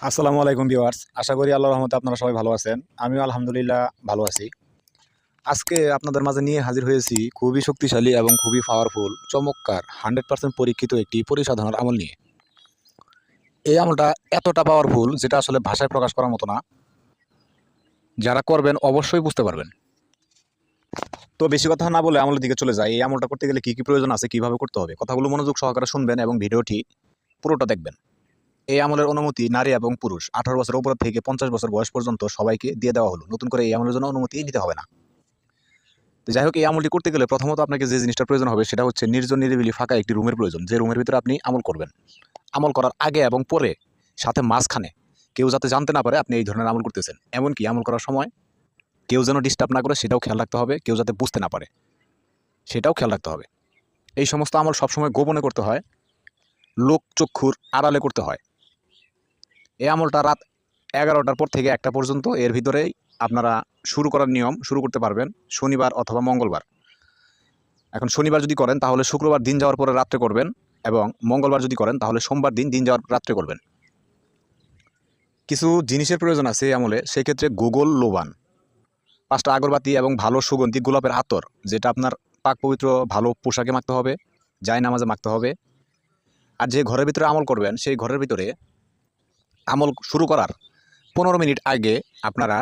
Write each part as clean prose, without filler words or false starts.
আসসালামু আলাইকুম ভিউয়ার্স, আশা করি আল্লাহর রহমতে আপনারা সবাই ভালো আছেন। আমিও আলহামদুলিল্লাহ ভালো আছি। আজকে আপনাদের মাঝে নিয়ে হাজির হয়েছি খুবই শক্তিশালী এবং খুবই পাওয়ারফুল, চমৎকার 100% পরীক্ষিত একটি পরিসাধনার আমল নিয়ে। এই আমলটা এতটা পাওয়ারফুল যেটা আসলে ভাষায় প্রকাশ করার মতো না। যারা করবেন অবশ্যই বুঝতে পারবেন। তো বেশি কথা না বলে আমলের দিকে চলে যায়। এই আমলটা করতে গেলে কি প্রয়োজন আছে, কিভাবে করতে হবে, কথাগুলো মনোযোগ সহকারে শুনবেন এবং ভিডিওটি পুরোটা দেখবেন। এই আমলের অনুমতি নারী এবং পুরুষ 18 বছর উপর থেকে 50 বছর বয়স পর্যন্ত সবাইকে দিয়ে দেওয়া হলো। নতুন করে এই আমলের জন্য অনুমতি নিতে হবে না। তো যাই হোক, এই আমলটি করতে গেলে প্রথমত আপনাকে যে জিনিসটা প্রয়োজন হবে সেটা হচ্ছে নির্জন নিরিবিলি ফাঁকা একটি রুমের প্রয়োজন, যে রুমের ভিতরে আপনি আমল করবেন। আমল করার আগে এবং পরে সাথে মাঝখানে কেউ যাতে জানতে না পারে আপনি এই ধরনের আমল করতেছেন, এমনকি আমল করার সময় কেউ যেন ডিস্টার্ব না করে সেটাও খেয়াল রাখতে হবে, কেউ যাতে বুঝতে না পারে সেটাও খেয়াল রাখতে হবে। এই সমস্ত আমল সবসময় গোপনে করতে হয়, লোক চক্ষুর আড়ালে করতে হয়। এই আমলটা রাত 11টার পর থেকে 1টা পর্যন্ত, এর ভিতরেই আপনারা শুরু করার নিয়ম শুরু করতে পারবেন, শনিবার অথবা মঙ্গলবার। এখন শনিবার যদি করেন তাহলে শুক্রবার দিন যাওয়ার পরে রাত্রে করবেন, এবং মঙ্গলবার যদি করেন তাহলে সোমবার দিন যাওয়ার রাত্রে করবেন। কিছু জিনিসের প্রয়োজন আছে এই আমলে, সেক্ষেত্রে গুগল লোবান, 5টা আগরবাতি এবং ভালো সুগন্ধি গোলাপের আতর, যেটা আপনার পাক পবিত্র ভালো পোশাকে মাখতে হবে, জায় নামাজে মাখতে হবে। আর যে ঘরের ভিতরে আমল করবেন সেই ঘরের ভিতরে আমল শুরু করার 15 মিনিট আগে আপনারা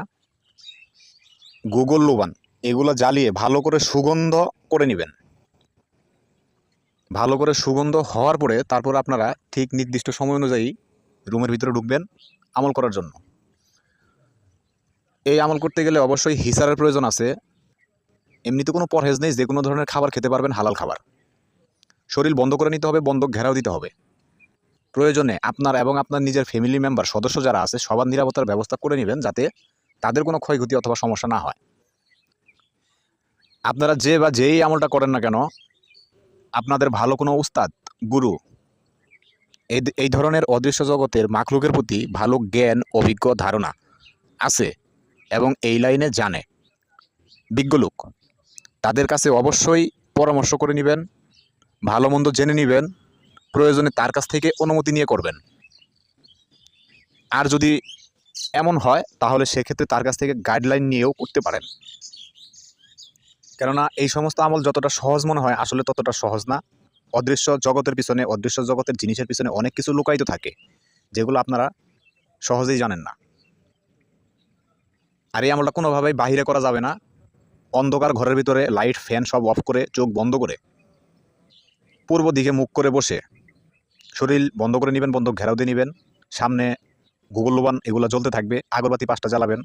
গুগল লোবান এগুলো জ্বালিয়ে ভালো করে সুগন্ধ করে নেবেন। ভালো করে সুগন্ধ হওয়ার পরে তারপর আপনারা ঠিক নির্দিষ্ট সময় অনুযায়ী রুমের ভিতরে ঢুকবেন আমল করার জন্য। এই আমল করতে গেলে অবশ্যই হিসারের প্রয়োজন আছে। এমনিতে কোনো পরহেজ নেই, যে কোনো ধরনের খাবার খেতে পারবেন, হালাল খাবার। শরীর বন্ধ করে নিতে হবে, বন্ধ ঘেরাও দিতে হবে। প্রয়োজনে আপনার এবং আপনার নিজের ফ্যামিলি মেম্বার সদস্য যারা আছে সবার নিরাপত্তার ব্যবস্থা করে নেবেন, যাতে তাদের কোনো ক্ষয়ক্ষতি অথবা সমস্যা না হয়। আপনারা যে বা যেই আমলটা করেন না কেন, আপনাদের ভালো কোনো উস্তাদ, গুরু, এই ধরনের অদৃশ্য জগতের মাখলুকের প্রতি ভালো জ্ঞান, অভিজ্ঞ ধারণা আছে এবং এই লাইনে জানে, বিজ্ঞ লোক, তাদের কাছে অবশ্যই পরামর্শ করে নেবেন, ভালো মন্দ জেনে নেবেন, প্রয়োজনে তার কাছ থেকে অনুমতি নিয়ে করবেন। আর যদি এমন হয় তাহলে সেক্ষেত্রে তার কাছ থেকে গাইডলাইন নিয়েও করতে পারেন। কেননা এই সমস্ত আমল যতটা সহজ মনে হয় আসলে ততটা সহজ না। অদৃশ্য জগতের পিছনে, অদৃশ্য জগতের জিনিসের পিছনে অনেক কিছু লুকায়িত থাকে, যেগুলো আপনারা সহজেই জানেন না। আর এই আমলটা কোনোভাবেই বাহিরে করা যাবে না। অন্ধকার ঘরের ভিতরে লাইট ফ্যান সব অফ করে, চোখ বন্ধ করে, পূর্ব দিকে মুখ করে বসে শরীর বন্ধ করে নেবেন, বন্ধ ঘেরাও দিয়ে নেবেন, সামনে গুগল লোবান এগুলো জ্বলতে থাকবে, আগরবাতি 5টা জ্বালাবেন।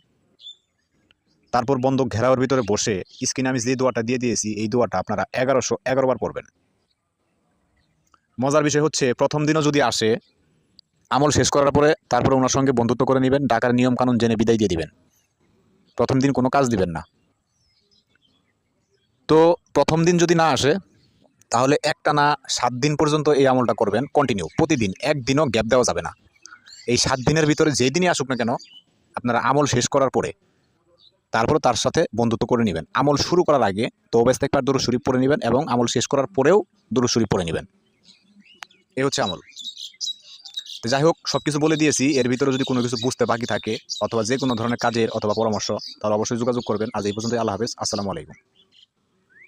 তারপর বন্ধ ঘেরাওয়ের ভিতরে বসে স্ক্রিনে আমি যে দোয়াটা দিয়ে দিয়েছি এই দোয়াটা আপনারা 1111 বার পড়বেন। মজার বিষয় হচ্ছে প্রথম দিনও যদি আসে, আমল শেষ করার পরে তারপরে ওনার সঙ্গে বন্ধুত্ব করে নেবেন, ডাকার নিয়ম কানুন জেনে বিদায় দিয়ে দিবেন। প্রথম দিন কোনো কাজ দিবেন না। তো প্রথম দিন যদি না আসে তাহলে একটানা 7 দিন পর্যন্ত এই আমলটা করবেন কন্টিনিউ, প্রতিদিন, একদিনও গ্যাপ দেওয়া যাবে না। এই 7 দিনের ভিতরে যেই দিনই আসুক না কেন আপনারা আমল শেষ করার পরে তারপরে তার সাথে বন্ধুত্ব করে নেবেন। আমল শুরু করার আগে তওবা ইস্তেগফার দুরূদ শরীফ পড়ে নেবেন এবং আমল শেষ করার পরেও দুরূদ শরীফ পড়ে নেবেন। এই হচ্ছে আমল। তো যাই হোক, সব কিছু বলে দিয়েছি। এর ভিতরে যদি কোনো কিছু বুঝতে বাকি থাকে অথবা যে কোনো ধরনের কাজের অথবা পরামর্শ, তাহলে অবশ্যই যোগাযোগ করবেন। আজ এই পর্যন্ত। আল্লাহ হাফেজ, আসসালামু আলাইকুম।